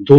2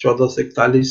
1441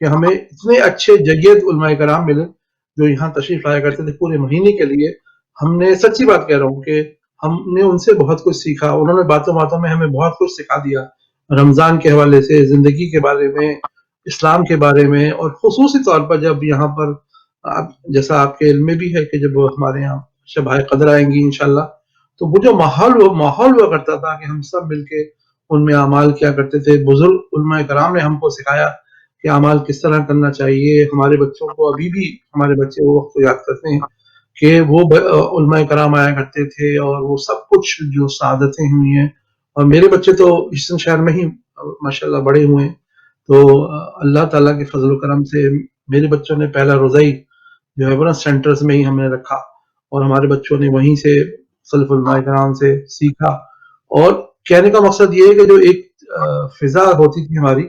کہ ہمیں اتنے اچھے جید علماء کرام ملے جو یہاں تشریف لایا کرتے تھے پورے مہینے کے لیے. ہم نے سچی بات کہہ رہا ہوں کہ ہم نے ان سے بہت کچھ سیکھا. انہوں نے باتوں باتوں میں ہمیں بہت کچھ سکھا دیا رمضان کے حوالے سے, زندگی کے بارے میں, اسلام کے بارے میں. اور خصوصی طور پر جب یہاں پر جیسا آپ کے علم میں بھی ہے کہ جب ہمارے یہاں شب قدر آئیں گی انشاءاللہ, تو وہ جو ماحول ہوا کرتا تھا کہ ہم سب مل کے ان میں اعمال کیا کرتے تھے. بزرگ علماء کرام نے ہم کو سکھایا کہ اعمال کس طرح کرنا چاہیے. ہمارے بچوں کو ابھی بھی ہمارے بچے وہ وقت یاد کرتے ہیں کہ وہ علماء کرام آیا کرتے تھے اور وہ سب کچھ جو سعادتیں ہوئی ہیں. اور میرے بچے تو اس شہر میں ہی ماشاءاللہ بڑے ہوئے ہیں, تو اللہ تعالیٰ کے فضل و کرم سے میرے بچوں نے پہلا روزہ ہی جو ہے وہ نا سینٹرز میں ہی ہم نے رکھا, اور ہمارے بچوں نے وہیں سے سلف علماء کرام سے سیکھا. اور کہنے کا مقصد یہ ہے کہ جو ایک فضا ہوتی تھی ہماری,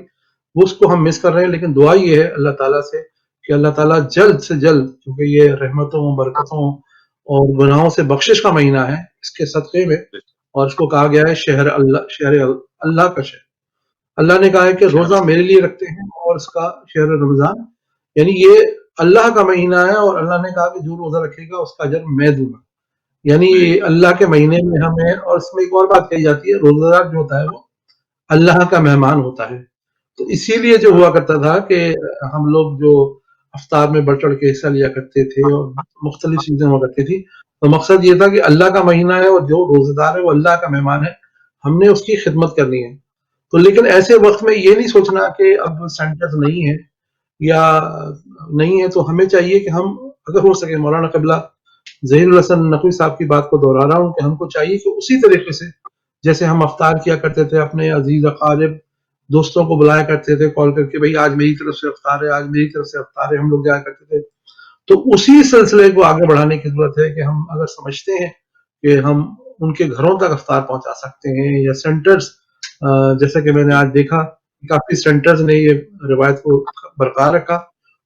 وہ اس کو ہم مس کر رہے ہیں. لیکن دعا یہ ہے اللہ تعالیٰ سے کہ اللہ تعالیٰ جلد سے جلد, کیونکہ یہ رحمتوں برکتوں اور گناہوں سے بخشش کا مہینہ ہے اس کے صدقے میں, اور اس کو کہا گیا ہے شہر اللہ کا شہر. اللہ نے کہا ہے کہ روزہ میرے لیے رکھتے ہیں اور اس کا شہر رمضان, یعنی یہ اللہ کا مہینہ ہے. اور اللہ نے کہا کہ جو روزہ رکھے گا اس کا اجر میں دوں گا. یعنی اللہ کے مہینے میں ہمیں, اور اس میں ایک اور بات کہی جاتی ہے, روزہ دار جو ہوتا ہے وہ اللہ کا مہمان ہوتا ہے. تو اسی لیے جو ہوا کرتا تھا کہ ہم لوگ جو افطار میں بڑھ چڑھ کے حصہ لیا کرتے تھے اور مختلف چیزیں ہوا کرتی تھی, تو مقصد یہ تھا کہ اللہ کا مہینہ ہے اور جو روزہ دار ہے وہ اللہ کا مہمان ہے, ہم نے اس کی خدمت کرنی ہے. تو لیکن ایسے وقت میں یہ نہیں سوچنا کہ اب سینٹرز نہیں ہے یا نہیں ہے, تو ہمیں چاہیے کہ ہم اگر ہو سکے, مولانا قبلہ ظہیر الحسن نقوی صاحب کی بات کو دہرا رہا ہوں, کہ ہم کو چاہیے کہ اسی طریقے سے جیسے ہم افطار کیا کرتے تھے اپنے عزیز اقارب دوستوں کو بلایا کرتے تھے کال کر کے, بھائی آج میری طرف سے افطار ہے, آج میری طرف سے افطار ہے, ہم لوگ جایا کرتے تھے. تو اسی سلسلے کو آگے بڑھانے کی ضرورت ہے کہ ہم اگر سمجھتے ہیں کہ ہم ان کے گھروں تک افطار پہنچا سکتے ہیں, یا سینٹرز جیسا کہ میں نے آج دیکھا کافی سینٹرز نے یہ روایت کو برقرار رکھا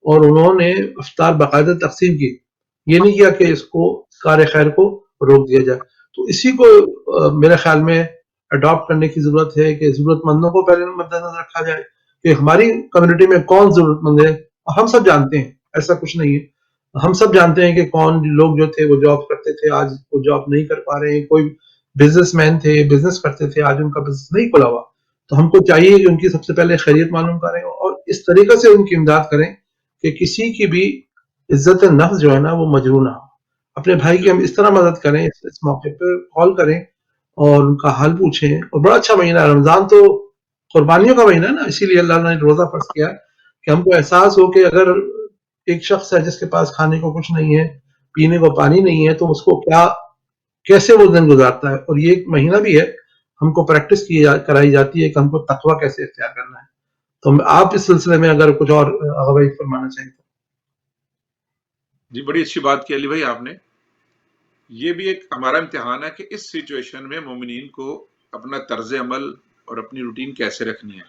اور انہوں نے افطار باقاعدہ تقسیم کی, یہ نہیں کیا کہ اس کو کار خیر کو روک دیا جائے. تو اسی کو میرے خیال میں اڈاپٹ کرنے کی ضرورت ہے کہ ضرورت مندوں کو پہلے مد نظر رکھا جائے کہ ہماری کمیونٹی میں کون ضرورت مند ہے. ہم سب جانتے ہیں, ایسا کچھ نہیں ہے, ہم سب جانتے ہیں کہ کون لوگ جو تھے وہ جاب کرتے تھے, آج وہ جاب نہیں کر پا رہے ہیں. کوئی بزنس مین تھے, بزنس کرتے تھے, آج ان کا بزنس نہیں کھلا ہوا. تو ہم کو چاہیے کہ ان کی سب سے پہلے خیریت معلوم کریں اور اس طریقے سے ان کی امداد کریں کہ کسی کی بھی عزت نفس جو ہے نا وہ مجروح نہ ہو. اپنے بھائی کی ہم اس طرح مدد کریں, اس موقع پہ کال کریں اور ان کا حال پوچھیں. اور بڑا اچھا مہینہ ہے رمضان, تو قربانیوں کا مہینہ ہے نا, اسی لیے اللہ نے روزہ فرض کیا کہ ہم کو احساس ہو کہ اگر ایک شخص ہے جس کے پاس کھانے کو کچھ نہیں ہے, پینے کو پانی نہیں ہے, تو اس کو کیسے وہ دن گزارتا ہے. اور یہ ایک مہینہ بھی ہے, ہم کو پریکٹس کرائی جاتی ہے کہ ہم کو تقویٰ کیسے اختیار کرنا ہے. تو آپ اس سلسلے میں اگر کچھ اور آغا فرمانا چاہیں تو. جی بڑی اچھی بات کی علی بھائی آپ نے. یہ بھی ایک ہمارا امتحان ہے کہ اس سچویشن میں مومنین کو اپنا طرز عمل اور اپنی روٹین کیسے رکھنی ہے.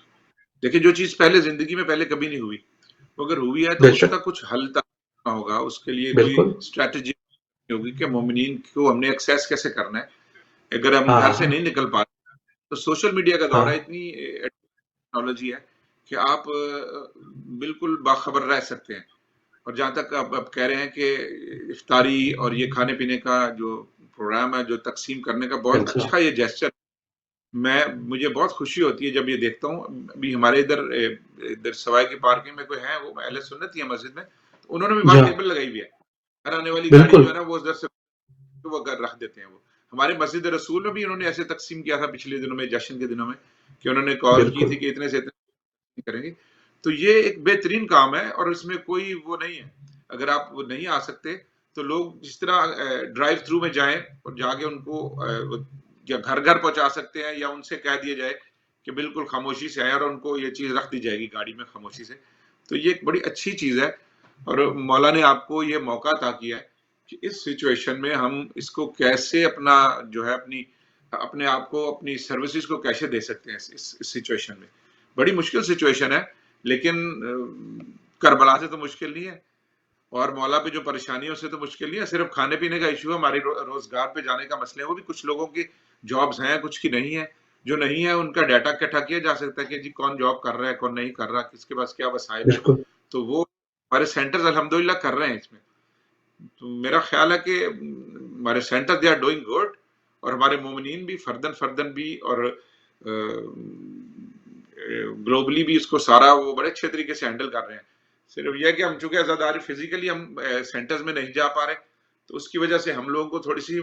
دیکھیں جو چیز پہلے زندگی میں پہلے کبھی نہیں ہوئی, وہ اگر ہوئی ہے بے تو اس شک, کا کچھ حل کرنا ہوگا, اس کے لیے کوئی بالکل, اسٹریٹجی ہوگی کہ مومنین کو ہم نے ایکسیس کیسے کرنا ہے. اگر ہم ہاں گھر سے ہاں نہیں نکل پاتے تو سوشل میڈیا کا ہاں دور ہے, اتنی ٹیکنالوجی ہے کہ آپ بالکل باخبر رہ سکتے ہیں. اور جہاں تک آپ کہہ رہے ہیں کہ افطاری اور یہ کھانے پینے کا جو پروگرام ہے, جو تقسیم کرنے کا, بہت بالکل, اچھا یہ جیسچر. مجھے بہت خوشی ہوتی ہے جب یہ دیکھتا ہوں. ابھی ہمارے ادھر سوائے کی پارکنگ میں کوئی ہے, وہ اہل سنت ہی ہے مسجد میں, تو انہوں نے بھی باہر جہاں ٹیبل لگائی ہوئی ہے. گھر آنے والی گاڑی بالکل, جو ہے نا وہ ادھر سے وہ رکھ دیتے ہیں. وہ ہمارے مسجد رسول میں بھی انہوں نے ایسے تقسیم کیا تھا پچھلے دنوں میں, جشن کے دنوں میں, کہ انہوں نے کال کی بالکل, تھی کہ اتنے سے اتنے کریں گے. تو یہ ایک بہترین کام ہے اور اس میں کوئی وہ نہیں ہے. اگر آپ وہ نہیں آ سکتے تو لوگ جس طرح ڈرائیو تھرو میں جائیں اور جا کے ان کو یا گھر گھر پہنچا سکتے ہیں, یا ان سے کہہ دیا جائے کہ بالکل خاموشی سے آئے اور ان کو یہ چیز رکھ دی جائے گی گاڑی میں خاموشی سے. تو یہ ایک بڑی اچھی چیز ہے. اور مولا نے آپ کو یہ موقع عطا کیا ہے کہ اس سچویشن میں ہم اس کو کیسے اپنا جو ہے اپنے آپ کو, اپنی سروسز کو کیسے دے سکتے ہیں اس سچویشن میں. بڑی مشکل سچویشن ہے, لیکن کربلا سے تو مشکل نہیں ہے, اور مولا پہ جو پریشانیوں سے تو مشکل نہیں ہے. صرف کھانے پینے کا ایشو ہے, ہماری روزگار پہ جانے کا مسئلہ ہے. وہ بھی کچھ لوگوں کی جابز ہیں, کچھ کی نہیں ہے. جو نہیں ہے ان کا ڈیٹا اکٹھا کیا جا سکتا ہے کہ جی کون جاب کر رہا ہے کون نہیں کر رہا, کس کے پاس کیا وسائل ہے, بالکل تو وہ ہمارے سینٹرز الحمدللہ کر رہے ہیں اس میں. تو میرا خیال ہے کہ ہمارے centre they are doing good, اور ہمارے مومنین بھی فردن بھی اور گلوبلی بھی اس کو سارا وہ بڑے اچھے طریقے سے ہینڈل کر رہے ہیں. صرف یہ ہے کہ ہم چونکہ آزاداری فزیکلی ہم سینٹرز میں نہیں جا پا رہے, تو اس کی وجہ سے ہم لوگوں کو تھوڑی سی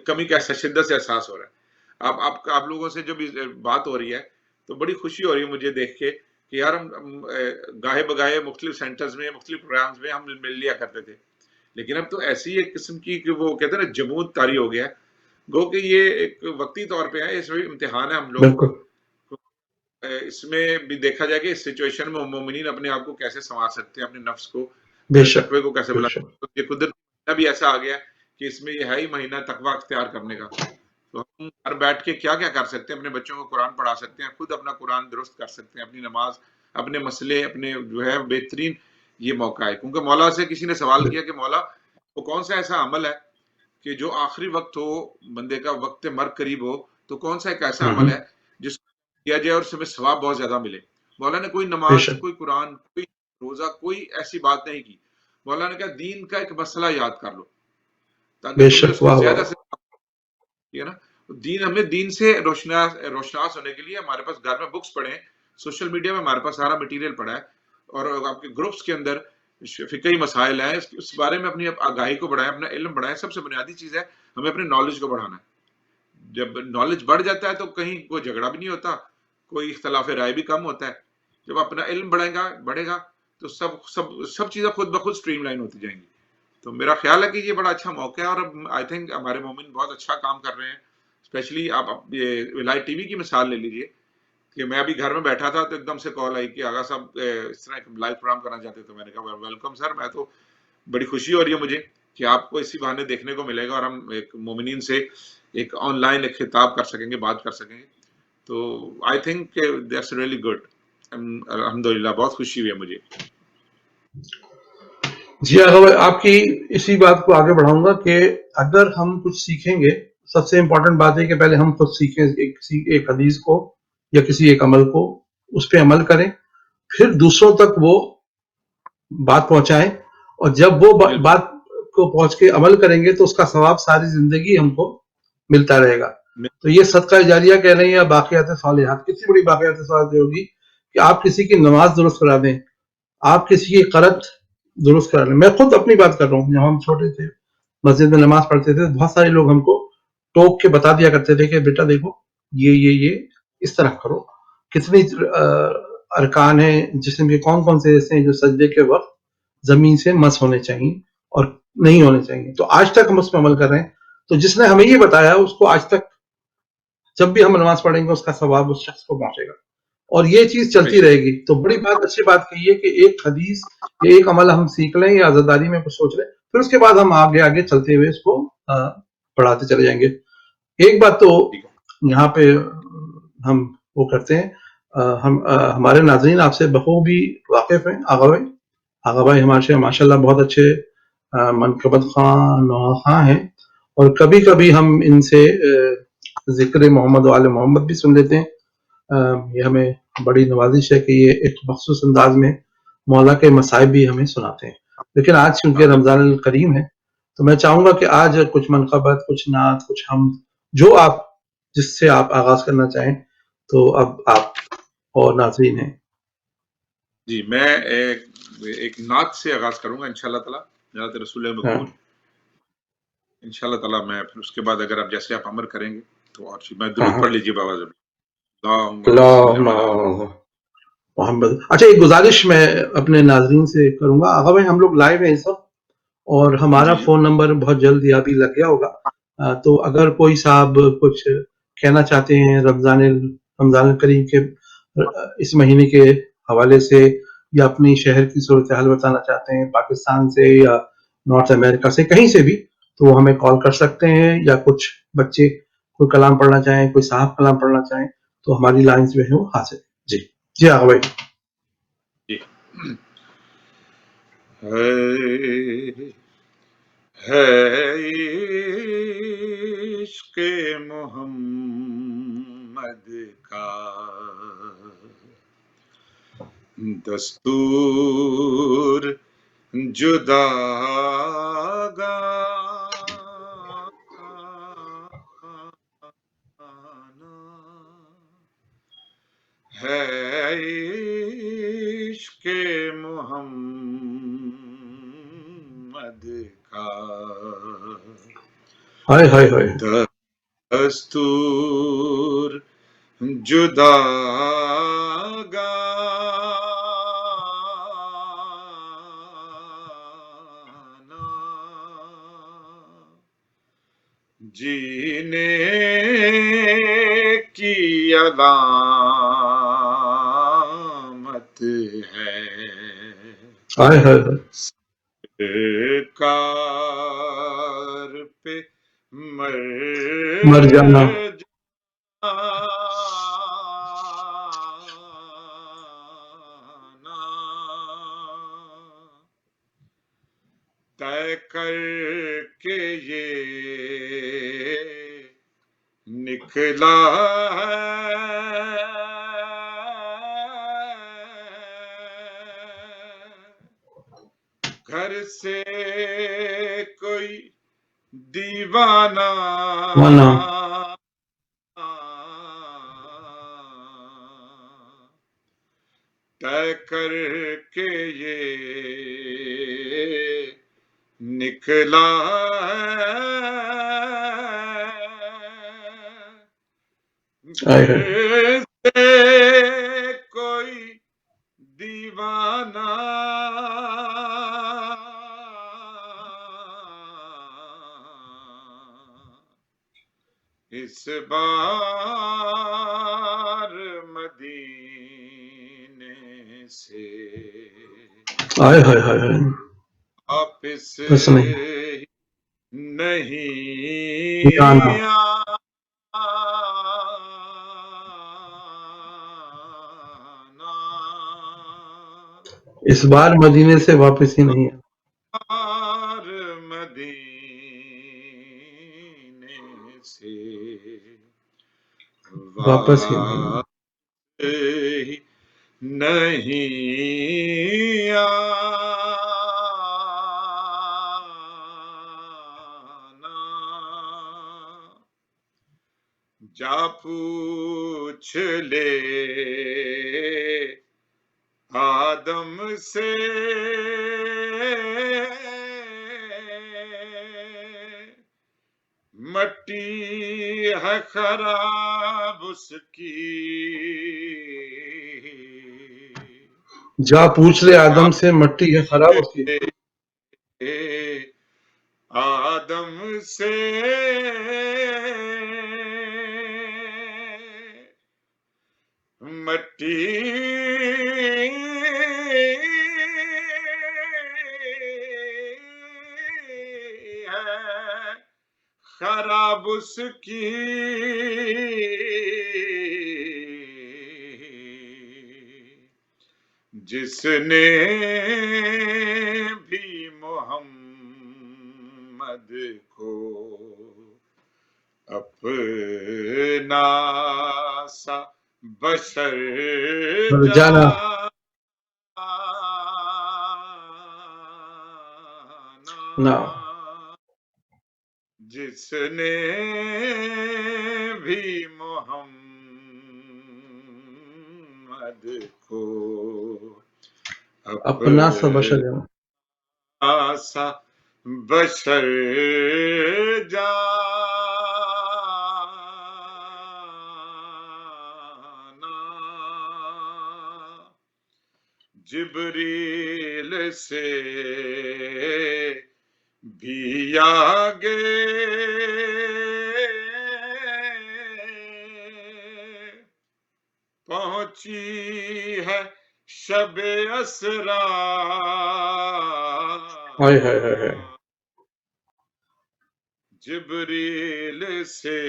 کمی کا شدت سے احساس ہو رہا ہے. آپ لوگوں سے جو بھی بات ہو رہی ہے تو بڑی خوشی ہو رہی ہے مجھے دیکھ کے کہ یار ہم گاہے بگاہے مختلف سینٹرز میں مختلف پروگرامز میں ہم مل لیا کرتے تھے, لیکن اب تو ایسی ایک قسم کی کہ وہ کہتے ہیں نا جمود طاری ہو گیا ہے, گو کہ یہ ایک وقتی طور پہ ہے, اس میں امتحان ہے ہم لوگوں کا. بالکل اس میں بھی دیکھا جائے کہ اس سچویشن میں مومنین اپنے آپ کو کیسے سنوار سکتے ہیں, اپنے نفس کو بے شک تقوی کو کیسے بے بلا شک سکتے ہیں. یہ قدرت مہینہ بھی ایسا آ گیا ہے کہ اس میں یہ ہے ہی مہینہ تقوی اختیار کرنے کا. تو ہم گھر بیٹھ کے کیا کیا کر سکتے ہیں, اپنے بچوں کو قرآن پڑھا سکتے ہیں, خود اپنا قرآن درست کر سکتے ہیں, اپنی نماز, اپنے مسئلے, اپنے جو ہے بہترین یہ موقع ہے. کیونکہ مولا سے کسی نے سوال کیا کہ مولا وہ کون سا ایسا عمل ہے کہ جو آخری وقت ہو, بندے کا وقت مرگ قریب ہو, تو کون سا ایک ایسا عمل ہے جس کو کیا جائے اور اس میں ثواب بہت زیادہ ملے. مولا نے کوئی بے نماز, شک کوئی قرآن, کوئی روزہ, کوئی ایسی بات نہیں کی. مولا نے کہا دین کا ایک مسئلہ یاد کر لو تاکہ بے تمہیں اس شک کو واہ واہ زیادہ سے ہے نا. دین ہمیں دین سے روشناس ہونے کے لیے ہمارے پاس گھر میں بکس پڑھے ہیں, سوشل میڈیا میں ہمارے پاس سارا مٹیریل پڑا ہے, اور آپ کے گروپس کے اندر فقہی مسائل ہیں, اس بارے میں اپنی آگاہی کو بڑھائیں, اپنا علم بڑھائیں. سب سے بنیادی چیز ہے ہمیں اپنے نالج کو بڑھانا ہے. جب نالج بڑھ جاتا ہے تو کہیں کوئی جھگڑا بھی نہیں ہوتا, کوئی اختلاف رائے بھی کم ہوتا ہے. جب اپنا علم بڑھے گا تو سب چیزیں خود بخود سٹریم لائن ہوتی جائیں گی. تو میرا خیال ہے کہ یہ بڑا اچھا موقع ہے, اور آئی تھنک ہمارے مومن بہت اچھا کام کر رہے ہیں. اسپیشلی آپ یہ ولایت ٹی وی کی مثال لے لیجئے کہ میں ابھی گھر میں بیٹھا تھا تو ایک دم سے کال آئی کہ آغا صاحب اس طرح ایک لائیو پروگرام کرنا چاہتے, تو میں نے کہا ویلکم سر. میں تو بڑی خوشی ہو رہی ہے مجھے کہ آپ کو اسی بہانے دیکھنے کو ملے گا, اور ہم ایک مومنین سے ایک آن لائن ایک خطاب کر سکیں گے, بات کر سکیں گے. تو I think that's really good. الحمدللہ بہت خوشی ہوئی ہے مجھے. جی اگر آپ کی اسی بات کو آگے بڑھاؤں گا کہ اگر ہم کچھ سیکھیں گے, سب سے امپورٹنٹ بات ہے کہ پہلے ہم خود سیکھیں کسی ایک حدیث کو یا کسی ایک عمل کو, اس پہ عمل کریں, پھر دوسروں تک وہ بات پہنچائیں, اور جب وہ بالکل بات کو پہنچ کے عمل کریں گے تو اس کا ثواب ساری زندگی ہم کو ملتا رہے گا. تو یہ صدقہ جاریہ کہہ لیں یا باقیات صالحات, کتنی بڑی باقیات صالحات ہوگی کہ آپ کسی کی نماز درست کرا دیں, آپ کسی کی قرت درست کرا لیں. میں خود اپنی بات کر رہا ہوں, جب ہم چھوٹے تھے مسجد میں نماز پڑھتے تھے, بہت سارے لوگ ہم کو ٹوک کے بتا دیا کرتے تھے کہ بیٹا دیکھو یہ اس طرح کرو. کتنی ارکان ہیں جسم کے, کون کون سے ایسے ہیں جو سجدے کے وقت زمین سے مس ہونے چاہیے اور نہیں ہونے چاہیے. تو آج تک ہم اس پہ عمل کر رہے ہیں. تو جس نے ہمیں یہ بتایا اس کو آج تک جب بھی ہم نماز پڑھیں گے اس کا ثواب اس شخص کو پہنچے گا, اور یہ چیز چلتی رہے گی. تو بڑی بات, اچھی بات کہی ہے کہ ایک حدیث یا ایک عمل ہم سیکھ لیں یا عزاداری میں کچھ سوچ لیں, پھر اس کے بعد ہم آگے چلتے ہوئے اس کو پڑھاتے چلے جائیں گے. ایک بات تو یہاں پہ ہم وہ کرتے ہیں, ہمارے ناظرین آپ سے بخوبی واقف ہیں. آغا بھائی ہمارے ماشاء اللہ بہت اچھے منقبت خواں نوحہ خواں ہیں, اور کبھی کبھی ہم ان سے ذکر محمد و آل محمد بھی سن لیتے ہیں. یہ ہمیں بڑی نوازش ہے کہ یہ ایک مخصوص انداز میں مولا کے مصائب بھی ہمیں سناتے ہیں. لیکن آج چونکہ رمضان الکریم ہے تو میں چاہوں گا کہ آج کچھ منقبت, کچھ نعت, کچھ حمد, جو آپ جس سے آپ آغاز کرنا چاہیں, تو اب آپ اور ناظرین ہیں. جی میں ایک نعت سے آغاز کروں گا انشاءاللہ تعالی, جنات رسول مقبول. انشاءاللہ تعالی میں پھر اس کے بعد اگر آپ جیسے آپ امر کریں گے تو اور میں درود پڑھ لیجیے بابا ضرور. محمد. اچھا, ایک گزارش میں اپنے ناظرین سے کروں گا. آغا بھائی ہم لوگ لائیو ہیں اس وقت, اور ہمارا جی فون نمبر بہت جلد یا بھی لگ گیا ہوگا. تو اگر کوئی صاحب کچھ کہنا چاہتے ہیں رمضان الکریم کے اس مہینے کے حوالے سے, یا اپنی شہر کی صورتحال بتانا چاہتے ہیں پاکستان سے یا نارتھ امریکہ سے, کہیں سے بھی, تو وہ ہمیں کال کر سکتے ہیں. یا کچھ بچے کوئی کلام پڑھنا چاہیں, کوئی صاحب کلام پڑھنا چاہیں, تو ہماری لائنز جو ہے وہ حاضر. جی آغا بھائی. ہے عشق محمد دستور جدا ہے عشق محمد کا ہائے ہائے ہائے دستور جدا جینے کی علامت ہے ہائے ہائے ہائے سرکار پہ مر جانا طے کر کے یہ نکلا گھر سے کوئی دیوانہ مانا طے کر کے یہ نکلا ہائے ہائے گھر سے کوئی دیوانہ اس بار مدینے سے ہائے ہائے ہائے ہائے واپس بس نہیں نہیں جانا آنا اس بار مدینے سے واپس ہی نہیں ہے بار مدینے سے واپس ہی نہیں ہے نہیں آنا جا پوچھ لے آدم سے مٹی ہے خراب اس کی جا پوچھ لے آدم سے مٹی ہے خراب اس کی آدم سے مٹی ہے خراب اس کی جس نے بھی محمد کو اپنا سا بشر جانا نہ جس نے بھی محمد کو اپنا سا بشر سا بشر جانا جبریل سے بھی آگے پہنچی ہے شب اسرا ہائے ہائے ہائے ہائے جبریل سے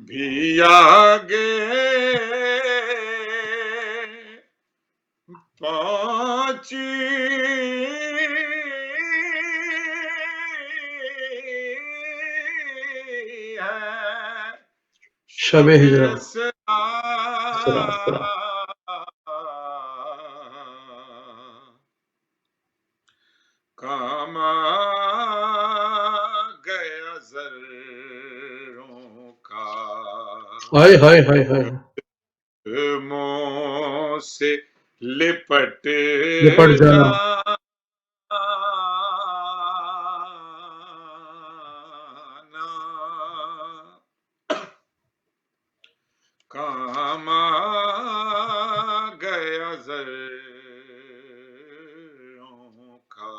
بھی آگے پہنچی ہے شب ہجرت اسرا کام آ گیا ذروں کا ہائے ہائے ہائے ہائے قدموں سے لپٹ لپٹ جانا جانا کام آ گیا ذروں کا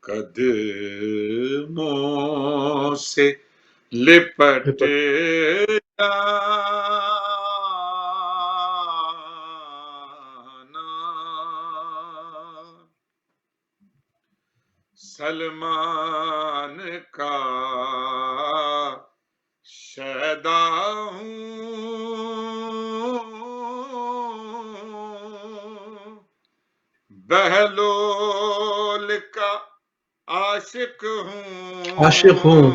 قدموں سے لپٹ جانا سلمان کا شیدا ہوں بہلول کا عاشق عاشق ہوں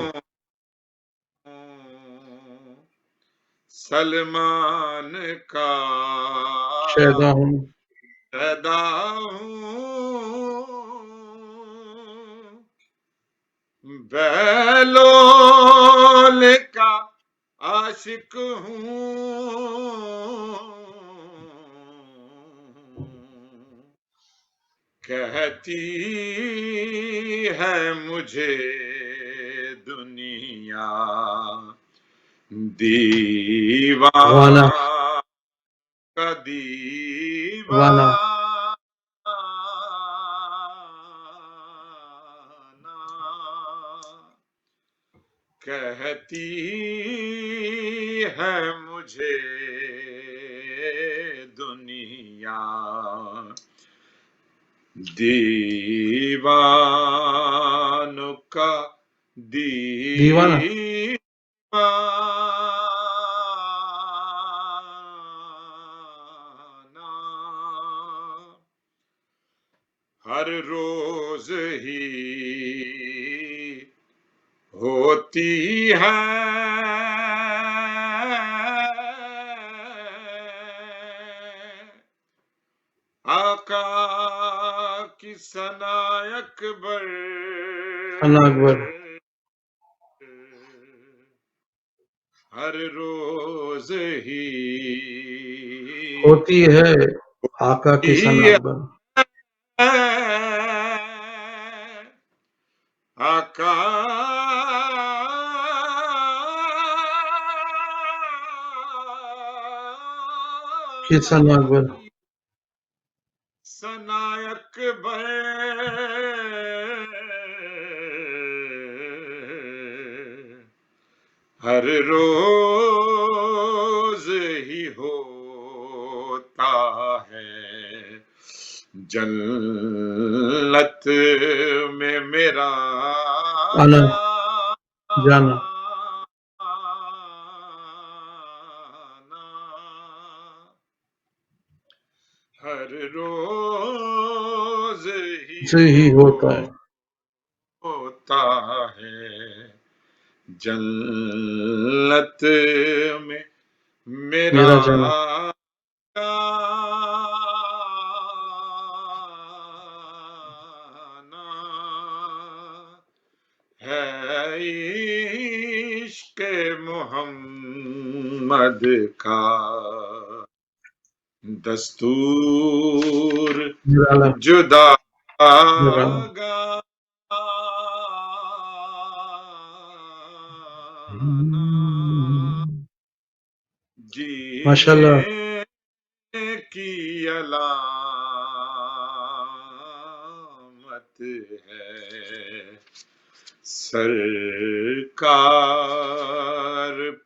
سلمان کا شیدا ہوں شیدا ہوں بہلول کا عاشق ہوں کہتی ہے مجھے دنیا دیوانہ کا وانا کہتی ہے مجھے دنیا دیوانوں کا دیوانہ ہر روز ہی ہوتی ہے آقا کی ثنا اکبر ثنا اکبر ہر روز ہی ہوتی ہے آقا کی ثنا اکبر آقا کی ثنا اکبر ثنا اکبر ہر روز ہی ہوتا ہے جنت میں میرا آنا جانا ہر روز سے ہی ہوتا ہے جنت میں میرا میرا جانا ہے عشق محمد کا دستور جدا ماشاء اللہ کی علامت ہے سرکار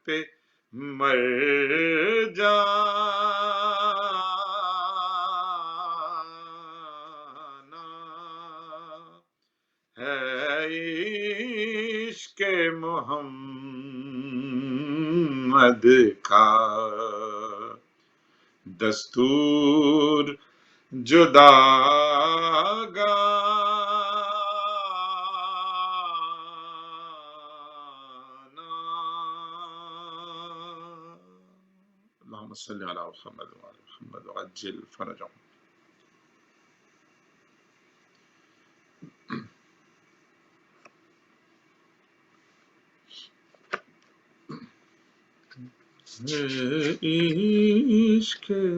پہ مر جانا ہے عشق محمد کا دستور جدا اللهم صل على محمد وعلى محمد وعجل فرجهم عشق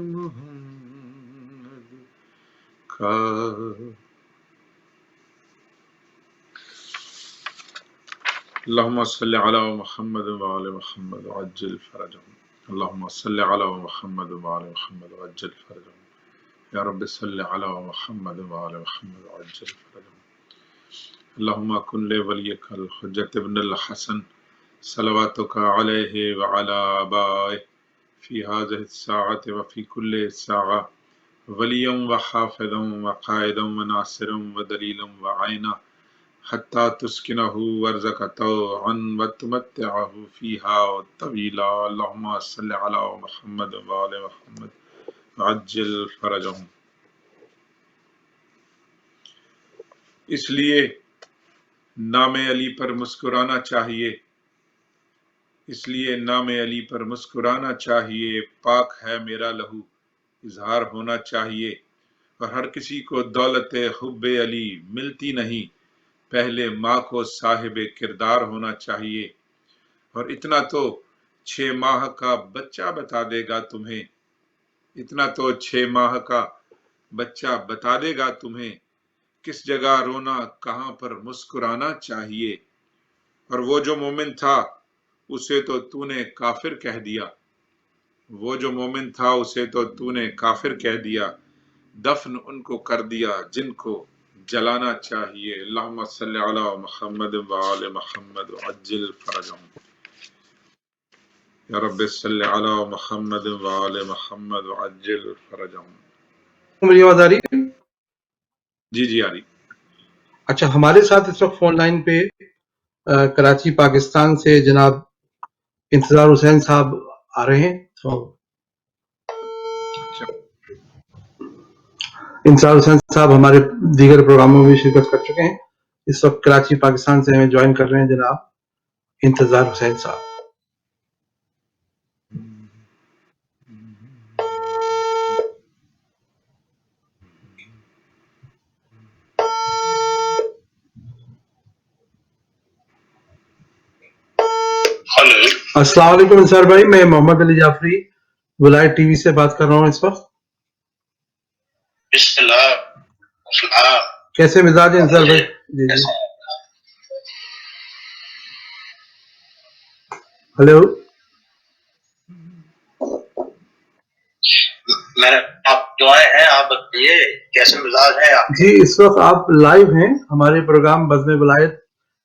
محمد کا اللهم صل على محمد وعلى محمد وعجل فرجهم اللهم صل على محمد وعلى محمد وعجل فرجهم يا رب صل على محمد وعلى محمد وعجل فرجهم اللهم كن لوليك الحجة ابن الحسن صلواتك عليه وعلى آبائه في هذه الساعة وفي كل ساعة وليا وحافظا وقائدا وناصرا ودليلا وعينا حتى تسكنه وارزق طوعا وتمتعه فيها طويلا اللهم صل على محمد وآل محمد وعجل فرجهم. اس لیے نام علی پر مسکرانا چاہیے، اس لیے نام علی پر مسکرانا چاہیے، پاک ہے میرا لہو اظہار ہونا چاہیے، اور ہر کسی کو دولت حب علی ملتی نہیں، پہلے ماں کو صاحب کردار ہونا چاہیے، اور اتنا تو 6 ماہ کا بچہ بتا دے گا تمہیں، اتنا تو 6 ماہ کا بچہ بتا دے گا تمہیں، کس جگہ رونا کہاں پر مسکرانا چاہیے، اور وہ جو مومن تھا اسے تو تو نے کافر کہہ دیا، وہ جو مومن تھا اسے تو تو نے کافر کہہ دیا، دفن ان کو کر دیا جن کو جلانا چاہیے. اللہم صلی علی محمد وآل محمد وعجل فرجهم یا رب صلی علی محمد وآل محمد وعجل فرجهم. میری آواز آ رہی ہے؟ جی جی آ رہی. اچھا، ہمارے ساتھ اس وقت فون لائن پہ کراچی پاکستان سے جناب انتظار حسین صاحب آ رہے ہیں. تو انتظار حسین صاحب ہمارے دیگر پروگراموں میں شرکت کر چکے ہیں، اس وقت کراچی پاکستان سے ہمیں جوائن کر رہے ہیں جناب انتظار حسین صاحب. السلام علیکم انصار بھائی، میں محمد علی جعفری ولایت ٹی وی سے بات کر رہا ہوں اس وقت. کیسے مزاج ہے انصار بھائی؟ جی جی ہلو. آپ دعائیں ہیں، آپ بتائیے کیسے مزاج ہے آپ؟ جی اس وقت آپ لائیو ہیں ہمارے پروگرام بزم ولایت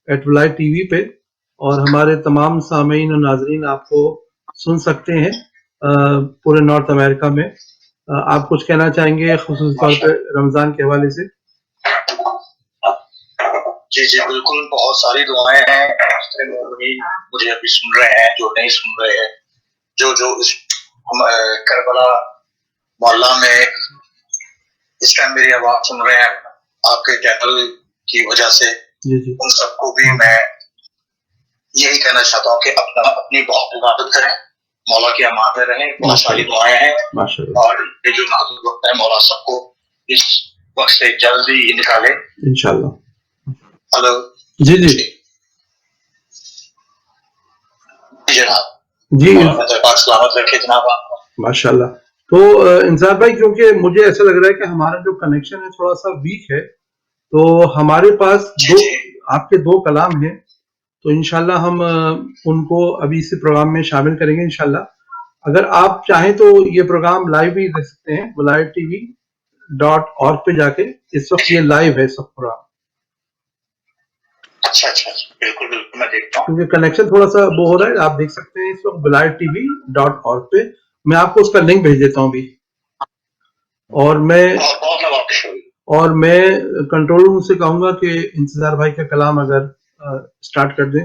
ایٹ ولایت ٹی وی پہ، اور ہمارے تمام سامعین اور ناظرین آپ کو سن سکتے ہیں پورے نارتھ امریکہ میں. آپ کچھ کہنا چاہیں گے خصوصی طور پہ رمضان کے حوالے سے؟ جی جی بالکل، بہت ساری دعائیں ہیں، مجھے ابھی سن رہے ہیں، جو نہیں سن رہے ہیں، جو اس کربلا محلہ میں اس ٹائم میری آواز سن رہے ہیں آپ کے چینل کی وجہ سے، ان سب کو بھی میں یہی کہنا چاہتا ہوں کہ اپنی بہت عبادت کریں، مولا کی امان میں رہیں. بہت ساری دعائیں ہیں، اور یہ جو نازک وقت ہے مولا سب کو اس وقت سے جلدی نکالے انشاءاللہ. ہلو جی جی جناب، جی سلامت رکھے جناب آپ کو. ماشاء اللہ. تو انصار بھائی، کیونکہ مجھے ایسا لگ رہا ہے کہ ہمارا جو کنیکشن ہے تھوڑا سا ویک ہے، تو ہمارے پاس آپ کے 2 کلام ہیں، تو انشاءاللہ ہم ان کو ابھی اسی پروگرام میں شامل کریں گے انشاءاللہ. اگر آپ چاہیں تو یہ پروگرام لائیو بھی دیکھ سکتے ہیں ولایت.tv.org پہ جا کے. اس وقت یہ لائیو ہے سب پروگرام. اچھا بالکل بالکل میں دیکھتا ہوں، کیونکہ کنیکشن تھوڑا سا وہ ہو رہا ہے. آپ دیکھ سکتے ہیں اس وقت ولایت.tv.org پہ. میں آپ کو اس کا لنک بھیج دیتا ہوں ابھی. اور میں کنٹرول روم سے کہوں گا کہ انتظار بھائی کا کلام اگر سٹارٹ کر دیں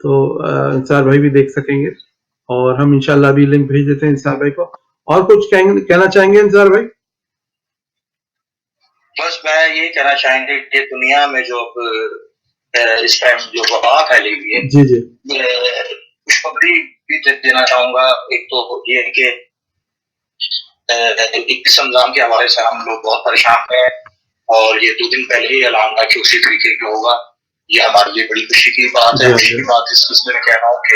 تو انتظار بھائی بھی دیکھ سکیں گے، اور ہم انشاءاللہ ابھی لنک بھیج دیتے ہیں انتظار بھائی کو. اور کچھ کہنا چاہیں گے انتظار بھائی؟ بس میں یہ کہنا چاہیں گے کہ دنیا میں جو اس ٹائم جو وبا پھیلی ہوئی ہے، جی جی خوشخبری بھی دینا چاہوں گا. ایک تو یہ ہے کہ 21 رمضان کے حوالے سے ہم لوگ بہت پریشان ہیں، اور یہ 2 دن پہلے ہی اعلان تھا کہ اسی طریقے کا ہوگا. یہ ہمارے لیے بڑی خوشی کی بات ہے. خوشی کی بات اس سلسلے میں کہہ رہا ہوں کہ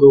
2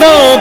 2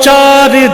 4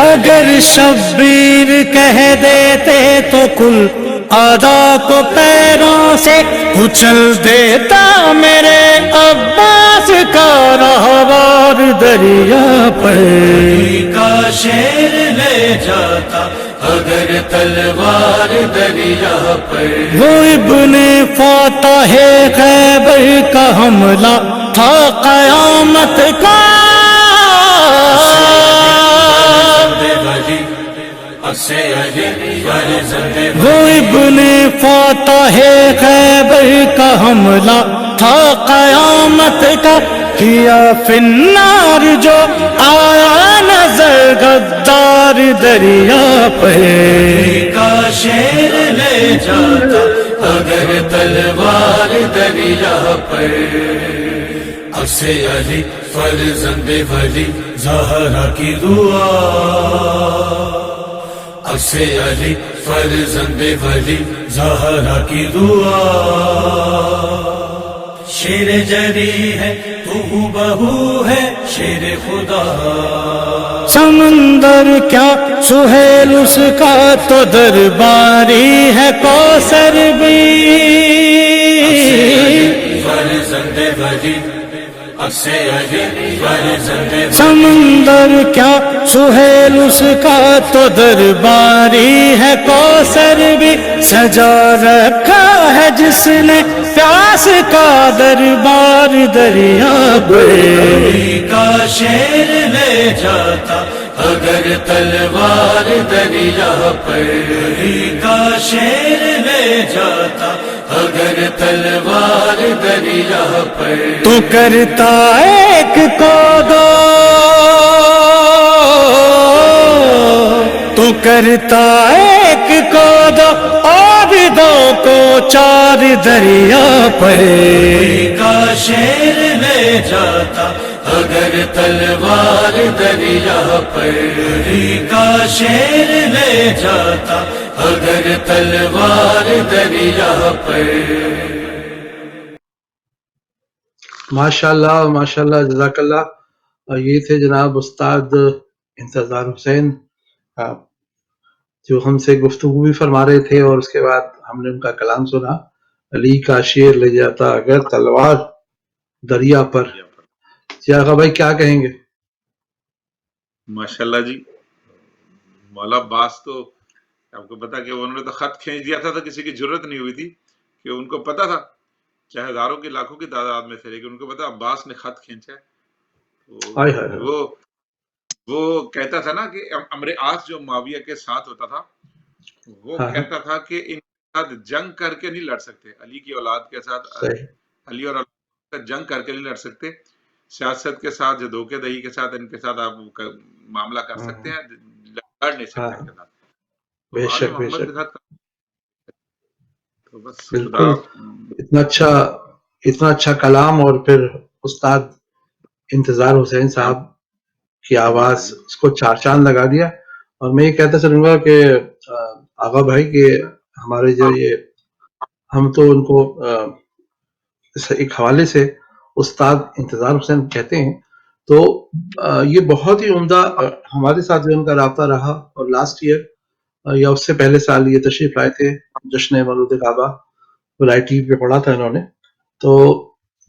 اگر شبیر کہہ دیتے تو کل آدھا کو پیروں سے کچل دیتا میرے عباس کا راہوار دریا پر کا شیر لے جاتا اگر تلوار دریا پر وہ ابن فاتح خیبر کا حملہ تھا قیامت کا وہ ابن فاتح خیبر کا حملہ تھا قیامت کا کیا فی النار جو آیا نظر غدار دریا پر کا شیر لے جاتا اگر تلوار دریا پر عکس علی فرزند ولی زہرا کی دعا عکس علی فرزند ولی زہرا کی دعا شیر جری ہے تو بہو ہے شیر خدا سمندر کیا سہیل اس کا تو درباری ہے کوثر بھی فرزند ولی سمندر کیا سہیل اس کا تو درباری ہے کوثر بھی سجا رکھا ہے جس نے پیاس کا دربار دریا پر کا شیر لے جاتا اگر تلوار دریا پر کا شیر لے جاتا اگر تلوار دریا پر تو کرتا ایک کو دو تو کرتا ایک کو دو اور دو کو چار دریا پر کا شیر لے جاتا اگر تلوار دریا پر کا شیر لے جاتا اگر تلوار دریا پر ماشاءاللہ ماشاءاللہ جزاک اللہ. یہ تھے جناب استاد انتظار حسین جو ہم سے گفتگو بھی فرما رہے تھے اور اس کے بعد ہم نے ان کا کلام سنا. علی کا شیر لے جاتا اگر تلوار دریا پر. جی آغا بھائی کیا کہیں گے؟ ماشاءاللہ جی. مولا عباس تو آپ کو پتا کہ انہوں نے تو خط کھینچ دیا تھا تو کسی کی ضرورت نہیں ہوئی تھی کہ ان کو پتا تھا چاہے ہزاروں کی لاکھوں کی تعداد میں تھے لیکن ان کو پتا عباس نے خط کھینچا ہے. وہ کہتا تھا نا کہ امر آس جو معاویہ کے ساتھ ہوتا تھا وہ کہتا تھا کہ ان کے ساتھ جنگ کر کے نہیں لڑ سکتے. علی کی اولاد کے ساتھ علی اور جنگ کر کے نہیں لڑ سکتے. سیاست کے ساتھ جو دھوکے دہی کے ساتھ ان کے ساتھ آپ معاملہ کر سکتے ہیں لڑ نہیں سکتے ان کے ساتھ. بے شک بے شک بالکل. اتنا اچھا کلام اور پھر استاد انتظار حسین صاحب کی آواز اس کو چار چاند لگا دیا. اور میں یہ کہتا چلوں گا کہ آغا بھائی کہ ہمارے جو یہ ہم تو ان کو ایک حوالے سے استاد انتظار حسین کہتے ہیں تو یہ بہت ہی عمدہ ہمارے ساتھ جو ان کا رابطہ رہا. اور لاسٹ ایئر یا اس سے پہلے سال یہ تشریف لائے تھے جشن مولود کعبہ ورائٹی پہ پڑھا تھا انہوں نے. تو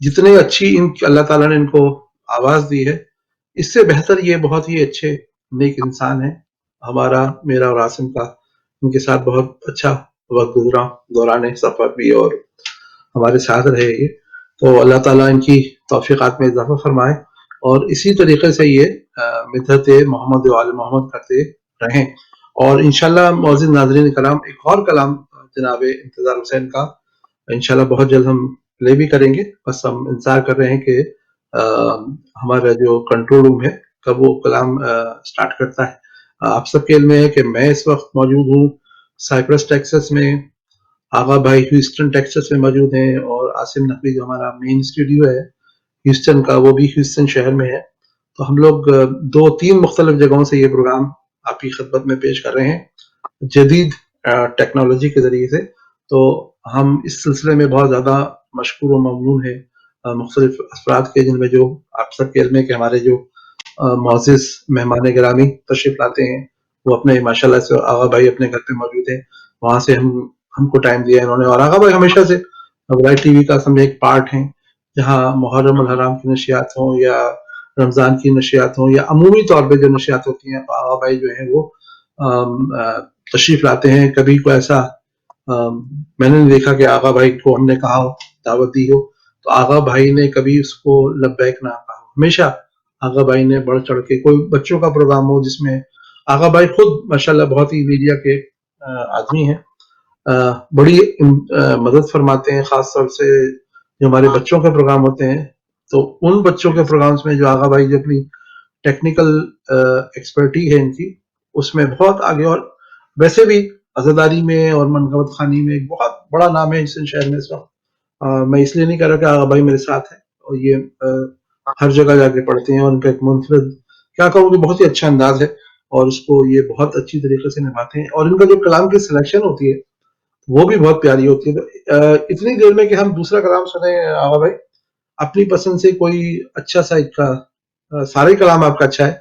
جتنے اچھی اللہ تعالیٰ نے ان کو آواز دی ہے اس سے بہتر یہ بہت ہی اچھے نیک انسان ہیں. ہمارا میرا اور عاصم کا ان کے ساتھ بہت اچھا وقت گزرا دوران سفر بھی اور ہمارے ساتھ رہے یہ. تو اللہ تعالیٰ ان کی توفیقات میں اضافہ فرمائے اور اسی طریقے سے یہ مدحت محمد و آل محمد کرتے رہیں. اور انشاءاللہ معزز ناظرین کرام ایک اور کلام جناب انتظار حسین کا انشاءاللہ بہت جلد ہم پلے بھی کریں گے. بس ہم انتظار کر رہے ہیں کہ ہمارا جو کنٹرول روم ہے کب وہ کلام سٹارٹ کرتا ہے. آپ سب کے علم میں ہے کہ میں اس وقت موجود ہوں سائپرس ٹیکسس میں. آغا بھائی ہیوسٹن ٹیکسس میں موجود ہیں اور عاصم نقوی جو ہمارا مین اسٹوڈیو ہے ہیوسٹن کا وہ بھی ہیوسٹن شہر میں ہے. تو ہم لوگ 2-3 مختلف جگہوں سے یہ پروگرام آپ کی خدمت میں پیش کر رہے ہیں جدید ٹیکنالوجی کے ذریعے سے. تو ہم اس سلسلے میں بہت زیادہ مشکور و ممنون ہیں مختلف افراد کے جن میں جو آپ سب کے علم ہے کہ ہمارے جو معزز مہمان گرامی تشریف لاتے ہیں، وہ اپنے ماشاءاللہ سے آغا بھائی اپنے گھر پہ موجود ہیں، وہاں سے ہم کو ٹائم دیا انہوں نے. اور آغا بھائی ہمیشہ سے وائٹ ٹی وی کا سمجھے ایک پارٹ ہیں، جہاں محرم الحرام کی نشریات ہوں یا رمضان کی نشریات ہوں یا عمومی طور پہ جو نشریات ہوتی ہیں، آغا بھائی جو ہیں وہ تشریف لاتے ہیں. کبھی کوئی ایسا میں نے دیکھا کہ آغا بھائی کو ہم نے کہا ہو، دعوت دی ہو، تو آغا بھائی نے کبھی اس کو لبیک نہ کہا. ہمیشہ آغا بھائی نے بڑھ چڑھ کے، کوئی بچوں کا پروگرام ہو جس میں آغا بھائی خود ماشاءاللہ بہت ہی میڈیا کے آدمی ہیں، بڑی مدد فرماتے ہیں. خاص طور سے جو ہمارے بچوں کے پروگرام ہوتے ہیں، تو ان بچوں کے پروگرامز میں جو آغا بھائی جو اپنی ٹیکنیکل ایکسپرٹی ہے ان کی، اس میں بہت آگے. اور ویسے بھی عزاداری میں اور منقبت خانی میں ایک بہت بڑا نام ہے اس شہر میں اس وقت. میں اس لیے نہیں کہہ رہا کہ آغا بھائی میرے ساتھ ہیں، اور یہ ہر جگہ جا کے پڑھتے ہیں، اور ان کا ایک منفرد کیا کہوں کہ بہت ہی اچھا انداز ہے، اور اس کو یہ بہت اچھی طریقے سے نبھاتے ہیں. اور ان کا جو کلام کی سلیکشن ہوتی ہے وہ بھی بہت پیاری ہوتی ہے. تو اتنی دیر میں کہ ہم دوسرا کلام سنیں آغا بھائی، اپنی پسند سے کوئی اچھا سا ایک سارے کلام آپ کا اچھا ہے،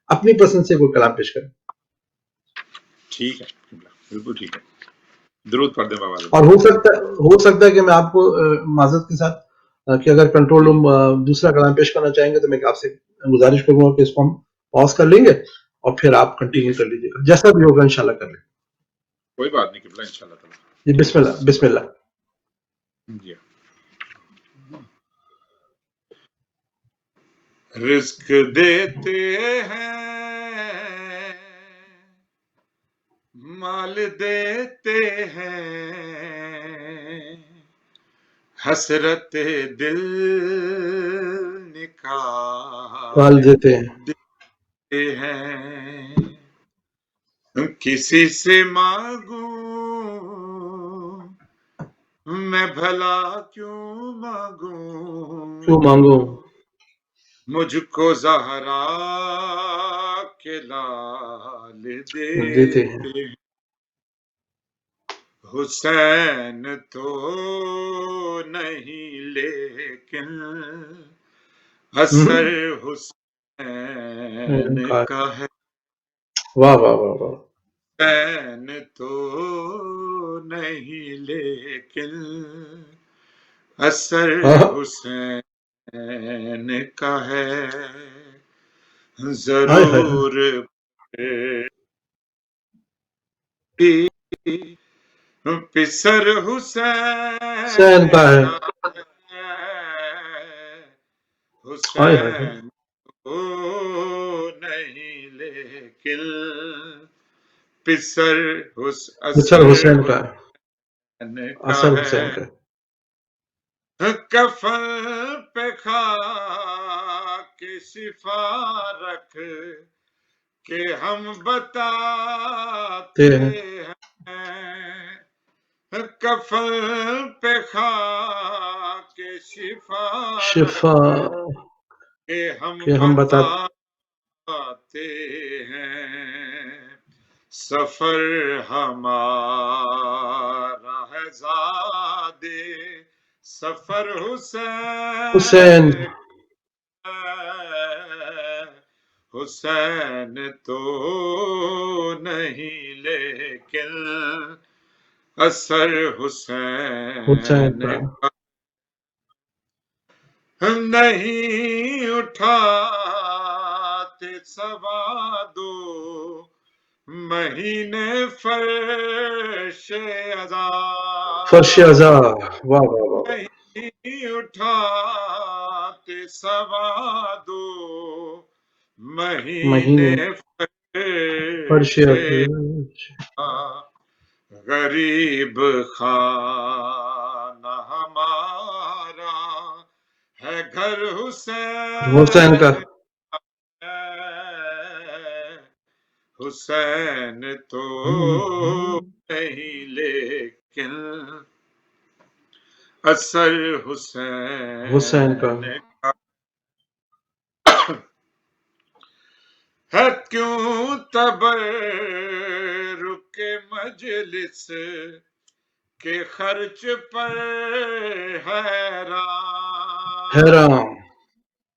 اپنی پسند سے کوئی کلام پیش کریں. ٹھیک ہے، بالکل ٹھیک ہے. درود پڑھ دیں بابا. اور ہو سکتا ہے کہ میں آپ کو معذرت کے ساتھ کہ اگر کنٹرول روم دوسرا کلام پیش کرنا چاہیں گے تو میں آپ سے گزارش کروں گا کہ اس کو ہم پاز کر لیں گے اور پھر آپ کنٹینیو کر لیجیے گا، جیسا بھی ہوگا انشاءاللہ کر لیں. کوئی بات نہیں قبلہ، انشاءاللہ تعالی. جی بسم اللہ بسم اللہ. جی رزق دیتے ہیں، مال دیتے ہیں، حسرت دل کال نکال دیتے ہیں. دیتے ہیں. کسی سے مانگوں میں بھلا کیوں مانگوں، مجھ کو زہرا کے لال دیتے ہیں. دیتے. حسین تو نہیں لیکن اثر حسین کا ہے. واہ واہ واہ واہ. حسین تو نہیں لیکن اثر حسین کا ہے. ضرور پسر حسین کا ہے. حسین تو نہیں لیکن پسر حسین کا ہے. اثر حسین کا ہے. کفن پہ خاک شفا رکھ کے ہم بتاتے ہیں. کفن پہ خاک شفا کہ ہم بتاتے ہیں. سفر ہمارا ہے زادے سفر حسین حسین تو نہیں لیکن اثر حسین کا نہیں. اٹھاتے سوا 2 مہینے فرش عزا. واہ واہ واہ. نہیں اٹھاتے سوا 2 مہینے فرش. غریب خانہ ہمارا ہے گھر حسین کا. حسین تو نہیں لیکن اثر حسین کا ہے. کیوں تبرک مجلس کے خرچ پر حیران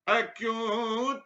ہے. کیوں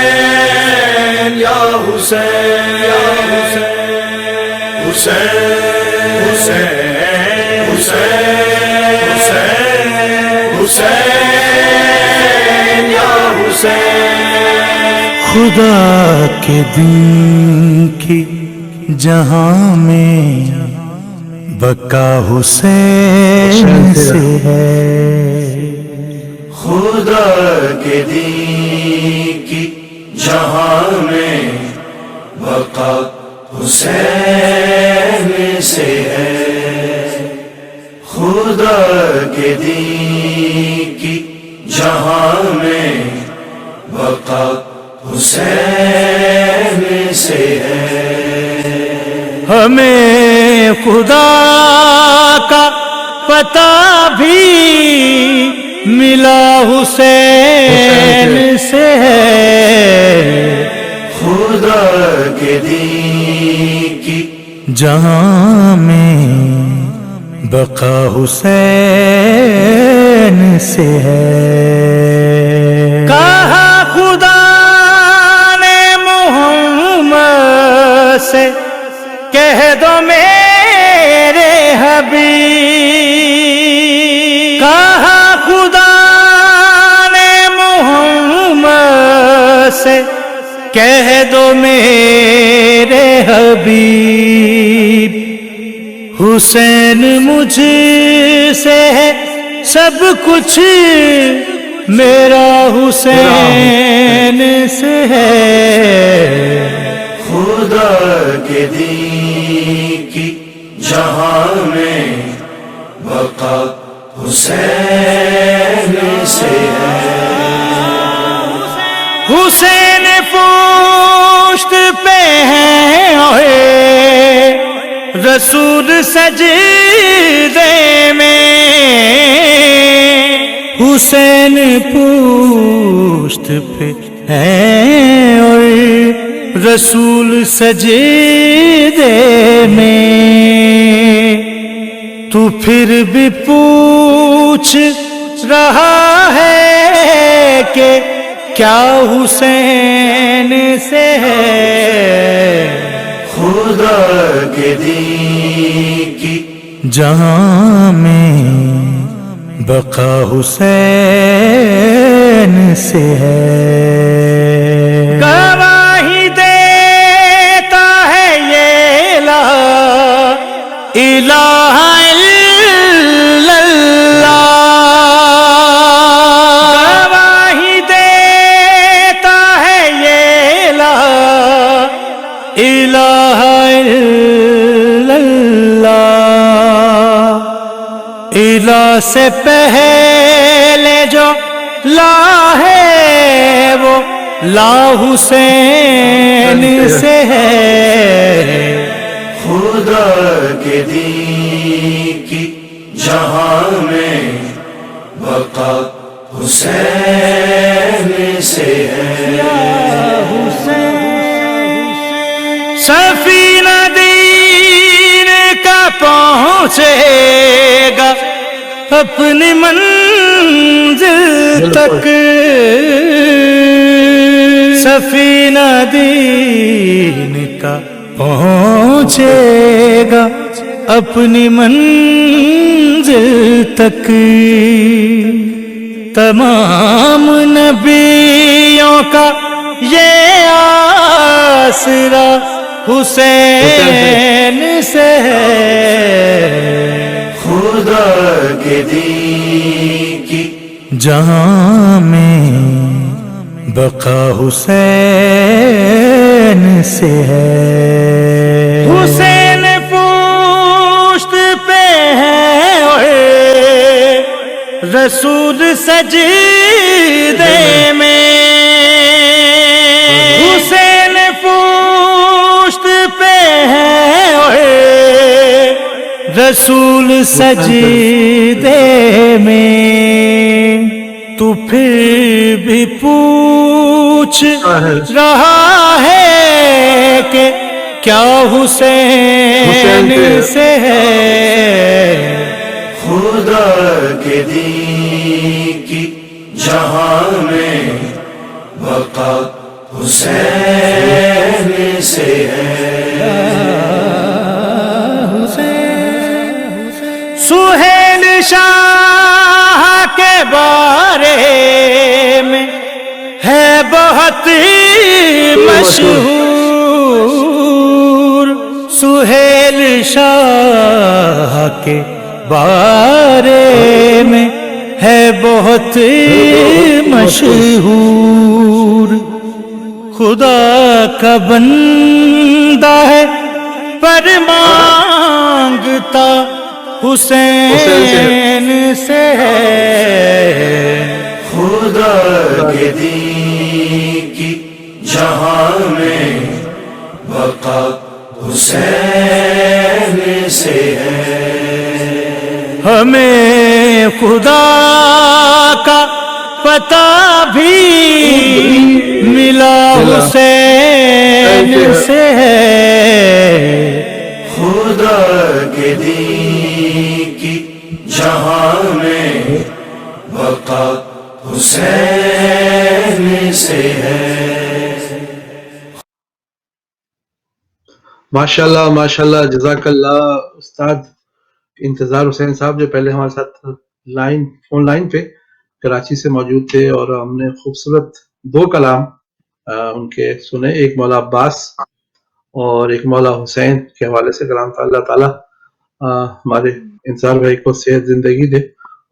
حسین یا حسین یا حسین حسین حسین حسین حسین یا حسین خدا کے دین کی جہاں میں بقا حسین سے ہے خدا کے دین کی جہاں میں بقا حسین سے ہے خدا کے دین کی جہاں میں بقا حسین سے ہے ہمیں خدا کا پتہ بھی ملا حسین سے ہے خدا کے دین کی جہاں میں بقا حسین سے ہے کہا خدا نے محمد سے کہہ دو میرے حبیب کہا خدا نے محمد سے کہہ دو میرے حبیب حسین مجھ سے ہے سب کچھ میرا حسین سے ہے خدا کے دین کی جہاں میں بقا حسین سے ہے حسین پشت پہ ہیں رسول سجدے میں حسین پشت پہ ہیں اور رسول سجدے میں تو پھر بھی پوچھ رہا ہے کہ کیا حسین سے ہے خدا کے دین کی جہاں میں بقا حسین سے ہے گواہی دیتا ہے یہ لا الہ الا اللہ گواہی دیتا ہے یہ لا الہ الا اللہ الہ سے پہلے جو لا ہے وہ لا حسین سے ہے خدا کے دین کی جہاں میں بقا حسین سے ہے سفینہ دین کا پہنچے گا اپنی منزل تک سفینہ دین کا پہنچے گا اپنی منزل تک تمام نبیوں کا یہ آسرا حسین سے ہے خدا کے دین کی جہاں میں بقا حسین سے ہے حسین پشت پہ ہے رسول سجدے میں حسین پشت پہ ہے رسول سجدے میں تو پھر بھی پوچھ رہا ہے کہ کیا حسین سے ہے خدا کے دین کی جہاں میں بقا حسین سے ہے. سہیل شاہ کے بارے میں ہے بہت مشہور. سہیل شاہ کے بارے میں ہے بہت مشہور. خدا کا بندہ ہے پر مانگتا حسین سے ہے. خدا کے دین کی جہاں میں بقا حسین سے ہے. ہمیں خدا کا پتہ بھی ملا حسین سے ہے. خدا کے دین کی جہاں میں بقا حسین سے ہے. ماشاءاللہ ماشاءاللہ، جزاک اللہ استاد انتظار حسین صاحب، جو پہلے ہمارے ساتھ فون لائن پہ کراچی سے موجود تھے، اور ہم نے خوبصورت 2 کلام ان کے سنے. ایک مولا عباس اور ایک مولا حسین کے حوالے سے کلام تھا. اللہ تعالیٰ ہمارے انتظار بھائی کو صحت زندگی دے،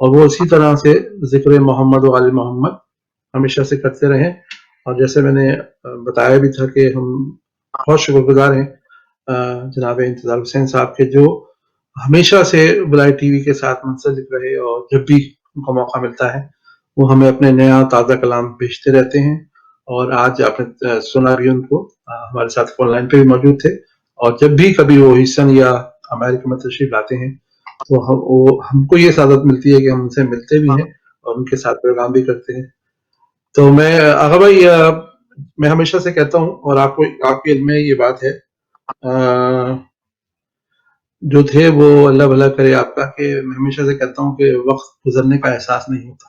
اور وہ اسی طرح سے ذکر محمد و آل محمد ہمیشہ سے کرتے رہیں. اور جیسے میں نے بتایا بھی تھا کہ ہم بہت شکر گزار ہیں جناب انتظار حسین صاحب کے، جو ہمیشہ سے بلائے ٹی وی کے ساتھ منسلک رہے، اور جب بھی ان کو موقع ملتا ہے وہ ہمیں اپنے نیا تازہ کلام بھیجتے رہتے ہیں. اور آج آپ نے سنا بھی ان کو، ہمارے ساتھ فون لائن پہ بھی موجود تھے. اور جب بھی کبھی وہ ہیوسٹن یا امریکہ میں تشریف لاتے ہیں تو ہم کو یہ سعادت ملتی ہے کہ ہم ان سے ملتے بھی ہیں اور ان کے ساتھ پروگرام بھی کرتے ہیں. تو میں آغا بھائی، میں ہمیشہ سے کہتا ہوں، اور آپ کے علم میں یہ بات ہے، جو تھے وہ اللہ بھلا کرے آپ کا، کہ میں ہمیشہ سے کہتا ہوں کہ وقت گزرنے کا احساس نہیں ہوتا.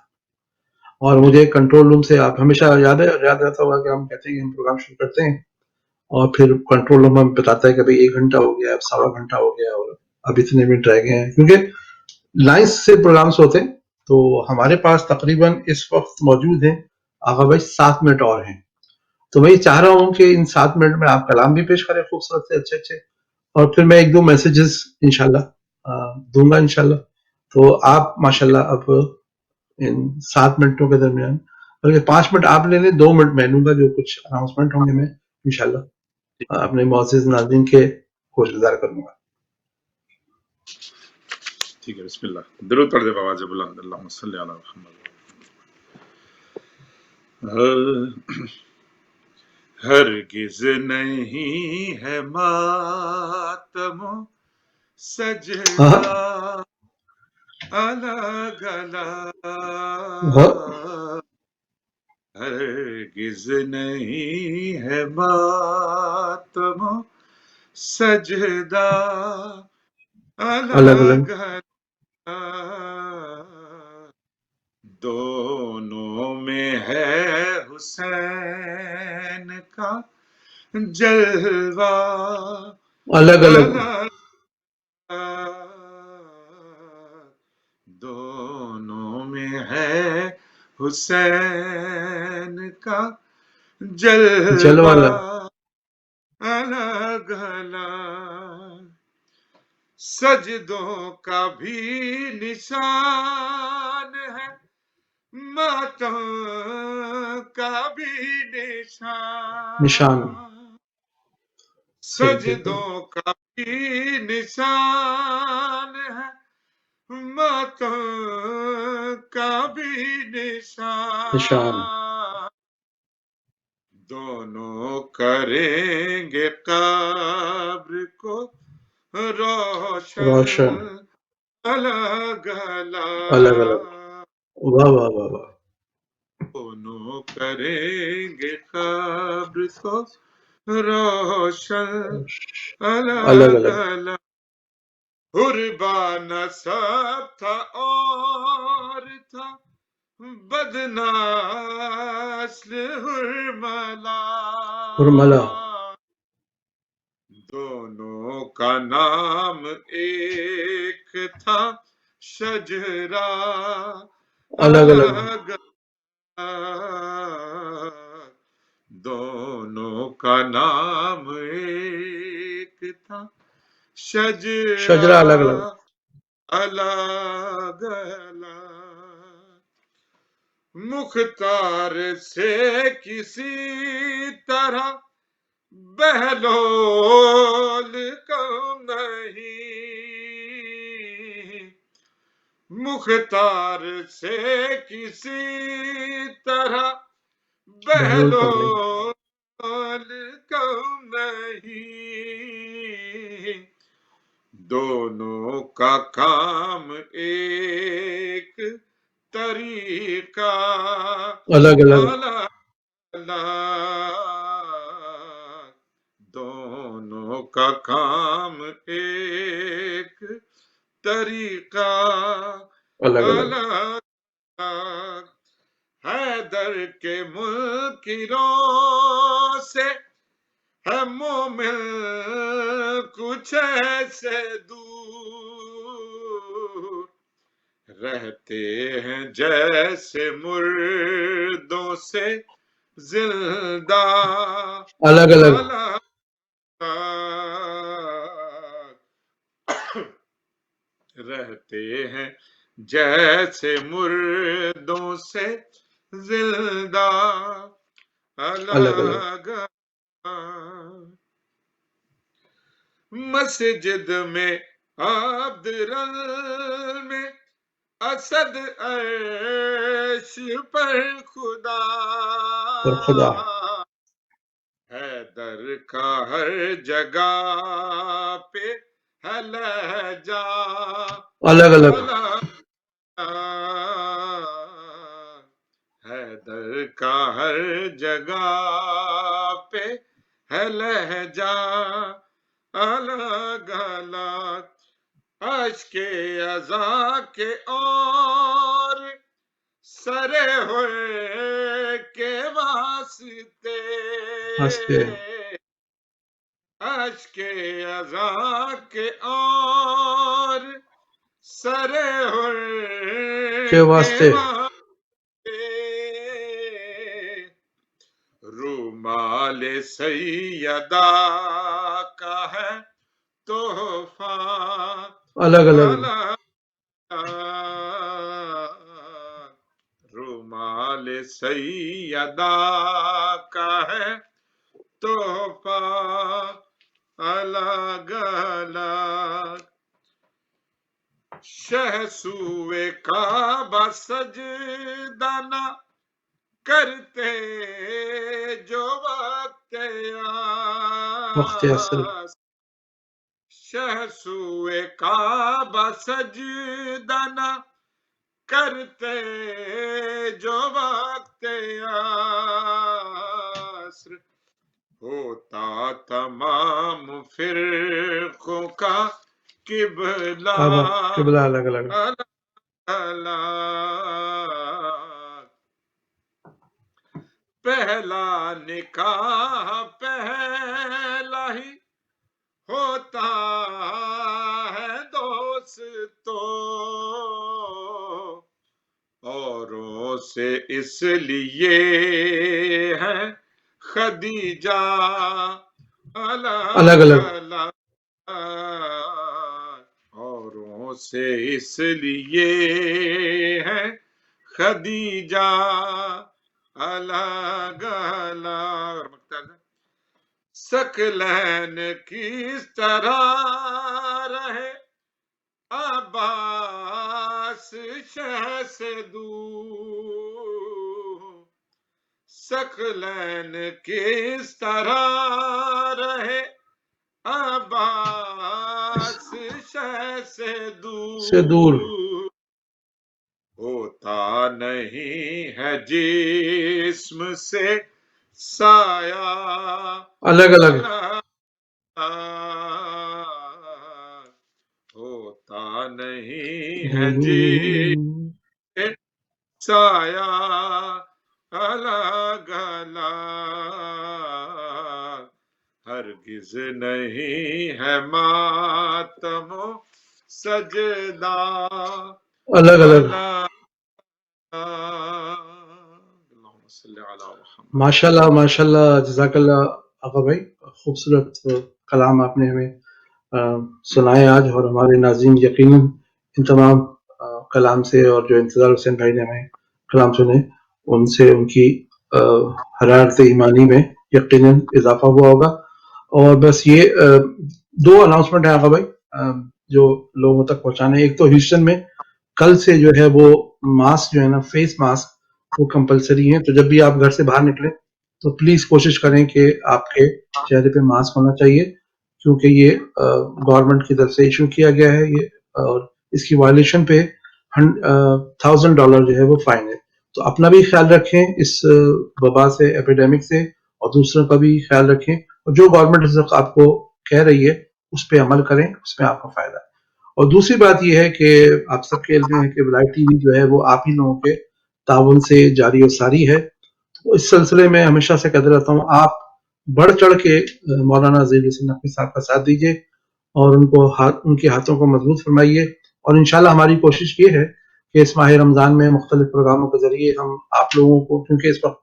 اور مجھے کنٹرول روم سے آپ ہمیشہ یاد رہتا ہوگا کہ ہم کہتے ہیں کہ ہم پروگرام شروع کرتے ہیں اور پھر کنٹرول روم ہمیں بتاتا ہے کہ بھئی 1 گھنٹہ ہو گیا، اب 1.25 گھنٹہ ہو گیا، اور اب اتنے منٹ رہ گئے ہیں. کیونکہ لائنز سے پروگرامس ہوتے ہیں تو ہمارے پاس تقریباً اس وقت موجود ہیں آغا بھائی 7 منٹ اور ہیں. تو میں یہ چاہ رہا ہوں کہ ان 7 منٹ میں آپ کلام بھی پیش کریں خوبصورت سے اچھے، اور پھر میں 1-2 میسیجز انشاءاللہ دوں گا انشاءاللہ. تو آپ ماشاءاللہ اب ان 7 منٹوں کے درمیان، بلکہ 5 منٹ آپ لے لیں، 2 منٹ میں لوں گا. جو کچھ اناؤنسمنٹ ہوں گے میں انشاءاللہ اپنے معزز ناظرین کے خوش گزار کروں گا. ٹھیک ہے، بسم اللہ. درود پڑھ دے بآواز بلند. اللہم صلی علی محمد. ہرگز نہیں ہے ماتم سجدہ الگ الگ، ہرگز نہیں ہے ماتم سجدہ الگ الگ، دونوں میں ہے حسین کا جلوہ الگ الگ، دونوں میں ہے حسین کا جلوہ الگ الگ، سجدوں کا بھی نشان ہے، ماتم کا بھی نشان، سجدوں کا بھی نشان ہے، ماتم کا بھی نشان، دونوں کریں گے قبر کو روشن الگ الگ، واہ واہ واہ واہ، دونوں کریں گے قبر کو روشن الگ الگ، قربان سب تھا اور تھا بدنسل ہرملا ہرملا دونوں کا نام ایک تھا شجرا الگ الگ الگ دونوں کا نام ایک تھا شجرا الگ الگ الگ الگ مختار سے کسی طرح بہلول کو نہیں مختار سے کسی طرح بہلول کو نہیں بہلول کو نہیں دونوں کا کام ایک طریقہ الگ الگ دونوں کا کام ایک طریقہ الگ الگ حیدر کے منکروں سے ہے مومن کچھ ایسے دور رہتے ہیں جیسے مردوں سے زندہ الگ الگ رہتے ہیں جیسے مردوں سے زندہ الگ الگ مسجد میں عبدالرل میں اسد عرش پر خدا حیدر کا ہر جگہ پہ ہے لہجہ الگ الگ حیدر کا ہر جگہ پہ ہے لہجہ الگ الگ اشک ازاں کے اور سرے ہوئے کے واسطے اشک ازاں کے اور سرے ہوئے کے واسطے رومال سیدہ کا ہے تحفہ الگ الگ رومال سیدہ کا ہے تحفہ الگ الگ شہسوئے کعبہ سجدہ نہ کرتے جو وقت عصر شہسوئے کعبہ سجدہ نہ کرتے جو وقت عصر ہوتا تمام فرقوں کا قبلہ الگ الگ پہلا نکاح پہلا ہی ہوتا ہے دوستو اوروں سے اس لیے ہے خدیجہ الگ الگ اوروں سے اس لیے ہے خدیجہ الگ الگ ثقلین کس طرح رہے عباس شہ سے دور ثقلین کس طرح رہے عباس شہ سے دور ہوتا نہیں ہے جسم سے سایہ الگ الگ ہوتا نہیں ہے جسم سایہ الگ الگ، ہرگز نہیں ہے ماتم و سجدہ الگ الگ. اللہم صلی علی محمد. ماشاء اللہ جزاک اللہ آقا بھائی، خوبصورت کلام آپ نے ہمیں سنائے آج، اور ہمارے ناظرین یقیناً ان تمام کلام سے، اور جو انتظار حسین بھائی نے ہمیں کلام سنے ان سے ان کی حرارت ایمانی میں یقیناً اضافہ ہوا ہوگا. اور بس یہ 2 اناؤنسمنٹ ہیں آقا بھائی جو لوگوں تک پہنچانے. ایک تو ہیوسٹن میں کل سے جو ہے وہ ماسک جو ہے نا، فیس ماسک وہ کمپلسری ہیں، تو جب بھی آپ گھر سے باہر نکلیں تو پلیز کوشش کریں کہ آپ کے چہرے پہ ماسک ہونا چاہیے، کیونکہ یہ گورنمنٹ کی طرف سے ایشو کیا گیا ہے یہ، اور اس کی وائلیشن پہ $1,000 جو ہے وہ فائن ہے. تو اپنا بھی خیال رکھیں اس وبا سے، ایپیڈیمک سے، اور دوسروں کا بھی خیال رکھیں، اور جو گورنمنٹ اس وقت آپ کو کہہ رہی ہے اس پہ عمل کریں، اس میں آپ کو فائدہ ہے. اور دوسری بات یہ ہے کہ آپ سب کے علم میں ہے کہ ولایت ٹی وی جو ہے وہ آپ ہی لوگوں کے تعاون سے جاری و ساری ہے. تو اس سلسلے میں ہمیشہ سے کہتا رہتا ہوں، آپ بڑھ چڑھ کے مولانا ذیل حسین نقوی صاحب کا ساتھ دیجیے، اور ان کے ہاتھوں کو مضبوط فرمائیے. اور انشاءاللہ ہماری کوشش یہ ہے کہ اس ماہ رمضان میں مختلف پروگراموں کے ذریعے ہم آپ لوگوں کو، کیونکہ اس وقت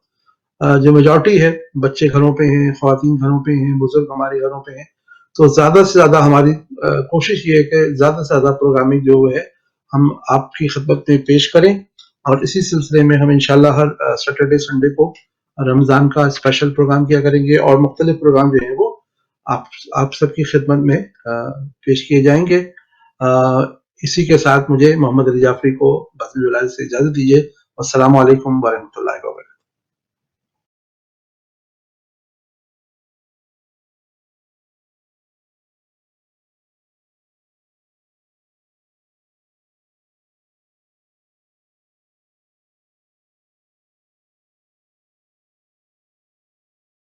جو میجورٹی ہے بچے گھروں پہ ہیں، خواتین گھروں پہ ہیں، بزرگ ہمارے گھروں پہ ہیں، تو زیادہ سے زیادہ ہماری کوشش یہ ہے کہ زیادہ سے زیادہ پروگرامنگ جو ہے ہم آپ کی خدمت میں پیش کریں. اور اسی سلسلے میں ہم انشاءاللہ ہر سیٹرڈے سنڈے کو رمضان کا اسپیشل پروگرام کیا کریں گے، اور مختلف پروگرام جو ہیں وہ آپ سب کی خدمت میں پیش کیے جائیں گے. اسی کے ساتھ مجھے محمد علی جعفری کو بزم ولایت سے اجازت دیجیے. السلام علیکم ورحمۃ اللہ وبرکاتہ.